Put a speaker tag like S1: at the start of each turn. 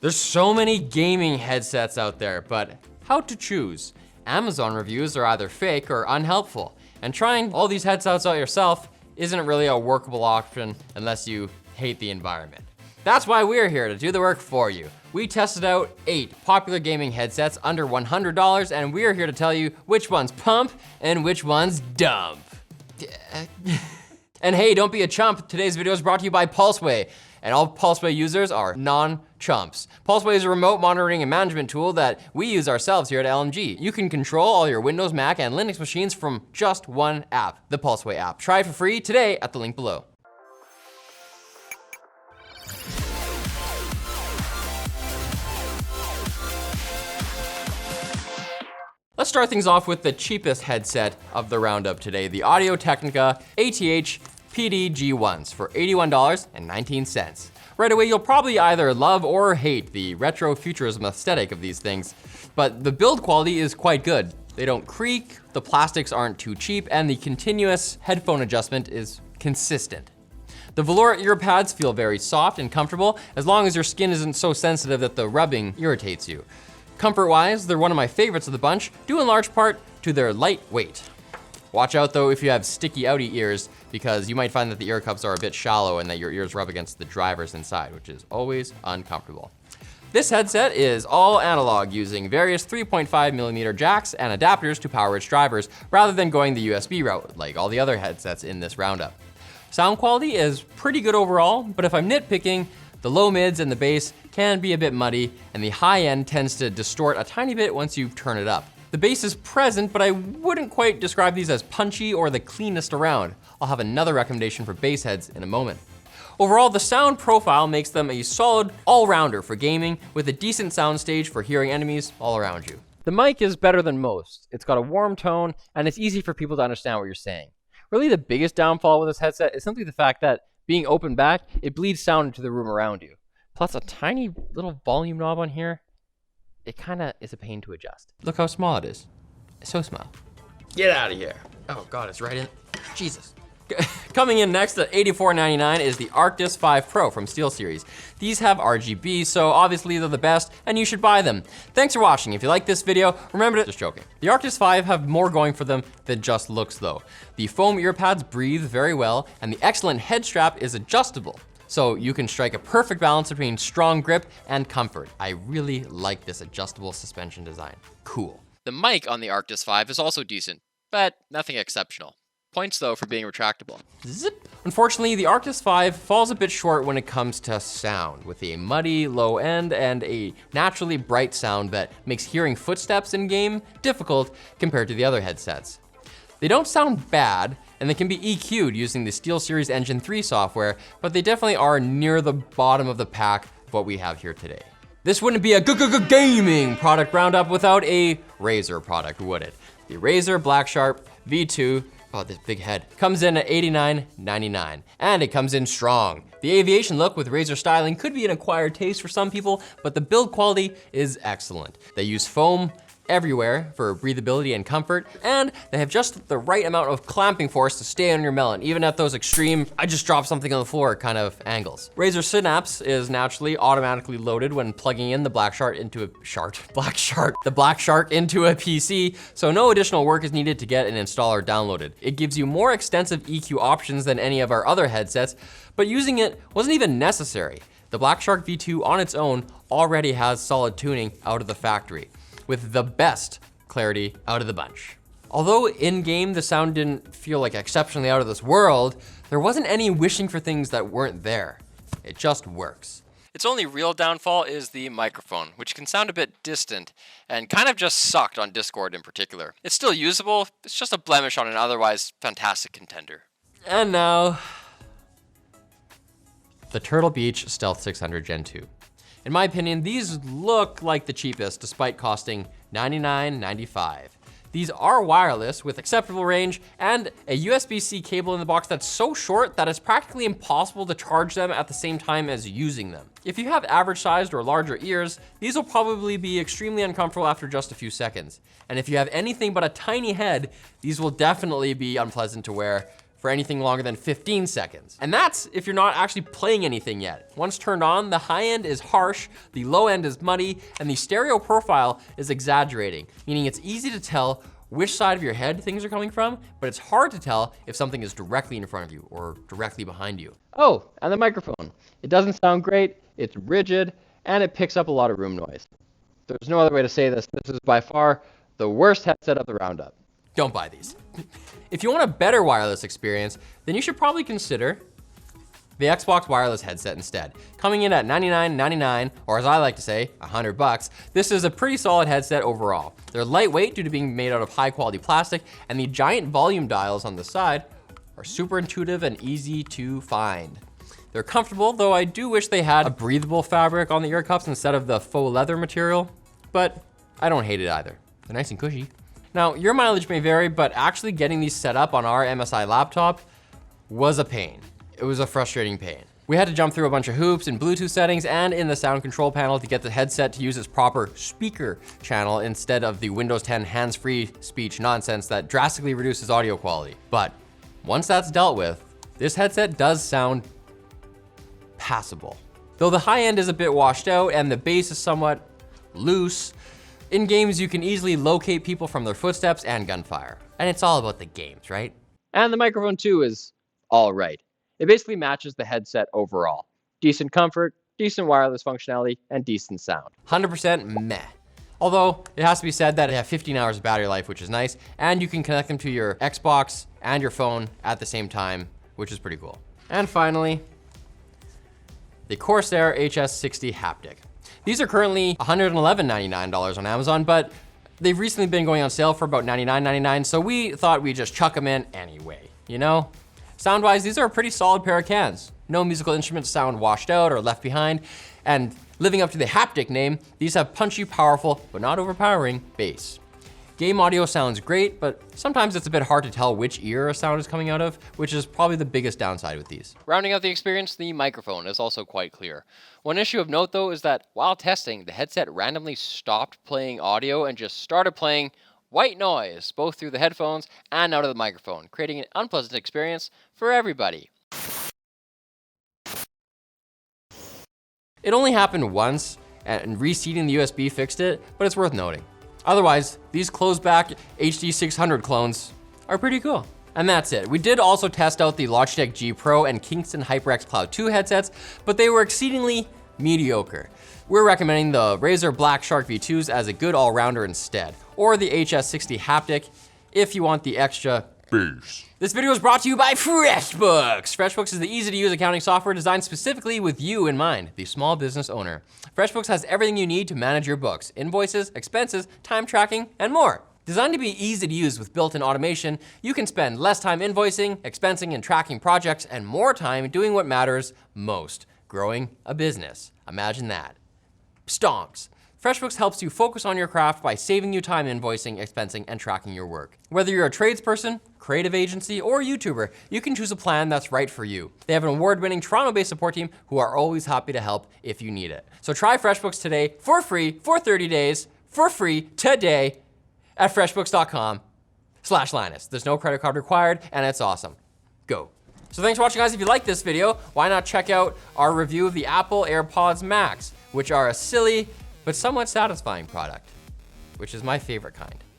S1: There's so many gaming headsets out there, but how to choose? Amazon reviews are either fake or unhelpful, and trying all these headsets out yourself isn't really a workable option unless you hate the environment. That's why we're here to do the work for you. We tested out 8 popular gaming headsets under $100, and we're here to tell you which ones pump and which ones dump. And hey, don't be a chump. Today's video is brought to you by Pulseway, and all Pulseway users are non-chumps. Pulseway is a remote monitoring and management tool that we use ourselves here at LMG. You can control all your Windows, Mac, and Linux machines from just one app, the Pulseway app. Try it for free today at the link below. Let's start things off with the cheapest headset of the roundup today, the Technica Ath Pd G1s for $81.19. Right away, you'll probably either love or hate the retro futurism aesthetic of these things, but the build quality is quite good. They don't creak, the plastics aren't too cheap, and the continuous headphone adjustment is consistent. The velour ear pads feel very soft and comfortable as long as your skin isn't so sensitive that the rubbing irritates you. Comfort-wise, they're one of my favorites of the bunch, due in large part to their light weight. Watch out though if you have sticky outy ears, because you might find that the ear cups are a bit shallow and that your ears rub against the drivers inside, which is always uncomfortable. This headset is all analog, using various 3.5mm jacks and adapters to power its drivers, rather than going the USB route, like all the other headsets in this roundup. Sound quality is pretty good overall, but if I'm nitpicking, the low mids and the bass can be a bit muddy, and the high end tends to distort a tiny bit once you turn it up. The bass is present, but I wouldn't quite describe these as punchy or the cleanest around. I'll have another recommendation for bass heads in a moment. Overall, the sound profile makes them a solid all-rounder for gaming, with a decent soundstage for hearing enemies all around you. The mic is better than most. It's got a warm tone, and it's easy for people to understand what you're saying. Really, the biggest downfall with this headset is simply the fact that being open back, it bleeds sound into the room around you. Plus a tiny little volume knob on here, it kinda is a pain to adjust. Look how small it is. It's so small. Get out of here. Oh God, it's right in, Jesus. Coming in next at $84.99 is the Arctis 5 Pro from SteelSeries. These have RGB, so obviously they're the best, and you should buy them. Thanks for watching. If you like this video, remember to, just joking. The Arctis 5 have more going for them than just looks though. The foam ear pads breathe very well, and the excellent head strap is adjustable, so you can strike a perfect balance between strong grip and comfort. I really like this adjustable suspension design. Cool. The mic on the Arctis 5 is also decent, but nothing exceptional. Points though for being retractable. Zip. Unfortunately, the Arctis 5 falls a bit short when it comes to sound, with a muddy low end and a naturally bright sound that makes hearing footsteps in game difficult compared to the other headsets. They don't sound bad, and they can be EQ'd using the SteelSeries Engine 3 software, but they definitely are near the bottom of the pack of what we have here today. This wouldn't be a gaming product roundup without a Razer product, would it? The Razer Black Shark V2, oh, this big head, comes in at $89.99, and it comes in strong. The aviation look with Razer styling could be an acquired taste for some people, but the build quality is excellent. They use foam everywhere for breathability and comfort, and they have just the right amount of clamping force to stay on your melon, even at those extreme, I just dropped something on the floor kind of angles. Razer Synapse is naturally automatically loaded when plugging in the Black Shark into a PC, so no additional work is needed to get an installer downloaded. It gives you more extensive EQ options than any of our other headsets, but using it wasn't even necessary. The Black Shark V2 on its own already has solid tuning out of the factory, with the best clarity out of the bunch. Although in-game the sound didn't feel like exceptionally out of this world, there wasn't any wishing for things that weren't there. It just works. Its only real downfall is the microphone, which can sound a bit distant and kind of just sucked on Discord in particular. It's still usable, it's just a blemish on an otherwise fantastic contender. And now, the Turtle Beach Stealth 600 Gen 2. In my opinion, these look like the cheapest despite costing $99.95. These are wireless with acceptable range and a USB-C cable in the box that's so short that it's practically impossible to charge them at the same time as using them. If you have average sized or larger ears, these will probably be extremely uncomfortable after just a few seconds. And if you have anything but a tiny head, these will definitely be unpleasant to wear for anything longer than 15 seconds. And that's if you're not actually playing anything yet. Once turned on, the high end is harsh, the low end is muddy, and the stereo profile is exaggerating, meaning it's easy to tell which side of your head things are coming from, but it's hard to tell if something is directly in front of you or directly behind you. Oh, and the microphone. It doesn't sound great, it's rigid, and it picks up a lot of room noise. There's no other way to say this. This is by far the worst headset of the Roundup. Don't buy these. If you want a better wireless experience, then you should probably consider the Xbox wireless headset instead. Coming in at $99.99, or as I like to say, $100, this is a pretty solid headset overall. They're lightweight due to being made out of high quality plastic, and the giant volume dials on the side are super intuitive and easy to find. They're comfortable, though I do wish they had a breathable fabric on the ear cups instead of the faux leather material, but I don't hate it either. They're nice and cushy. Now, your mileage may vary, but actually getting these set up on our MSI laptop was a pain. It was a frustrating pain. We had to jump through a bunch of hoops in Bluetooth settings and in the sound control panel to get the headset to use its proper speaker channel instead of the Windows 10 hands-free speech nonsense that drastically reduces audio quality. But once that's dealt with, this headset does sound passable. Though the high end is a bit washed out and the bass is somewhat loose, in games you can easily locate people from their footsteps and gunfire. And it's all about the games, right? And the microphone too is all right. It basically matches the headset overall. Decent comfort, decent wireless functionality, and decent sound. 100% meh. Although, it has to be said that they have 15 hours of battery life, which is nice, and you can connect them to your Xbox and your phone at the same time, which is pretty cool. And finally, the Corsair Hs60 Ha. These are currently $111.99 on Amazon, but they've recently been going on sale for about $99.99, so we thought we'd just chuck them in anyway, you know? Sound-wise, these are a pretty solid pair of cans. No musical instruments sound washed out or left behind, and living up to the haptic name, these have punchy, powerful, but not overpowering bass. Game audio sounds great, but sometimes it's a bit hard to tell which ear a sound is coming out of, which is probably the biggest downside with these. Rounding out the experience, the microphone is also quite clear. One issue of note though is that while testing, the headset randomly stopped playing audio and just started playing white noise, both through the headphones and out of the microphone, creating an unpleasant experience for everybody. It only happened once, and reseating the USB fixed it, but it's worth noting. Otherwise, these closed-back HD600 clones are pretty cool. And that's it. We did also test out the Logitech G Pro and Kingston HyperX Cloud 2 headsets, but they were exceedingly mediocre. We're recommending the Razer Black Shark V2s as a good all-rounder instead, or the Hs60 Ha if you want the extra bass. This video is brought to you by FreshBooks. FreshBooks is the easy-to-use accounting software designed specifically with you in mind, the small business owner. FreshBooks has everything you need to manage your books, invoices, expenses, time tracking, and more. Designed to be easy to use with built-in automation, you can spend less time invoicing, expensing, and tracking projects, and more time doing what matters most, growing a business. Imagine that. Stonks. FreshBooks helps you focus on your craft by saving you time invoicing, expensing, and tracking your work. Whether you're a tradesperson, creative agency, or YouTuber, you can choose a plan that's right for you. They have an award-winning Toronto-based support team who are always happy to help if you need it. So try FreshBooks today for free for 30 days, for free today at freshbooks.com/Linus. There's no credit card required, and it's awesome. Go. So thanks for watching, guys. If you like this video, why not check out our review of the Apple AirPods Max, which are a silly but somewhat satisfying product, which is my favorite kind.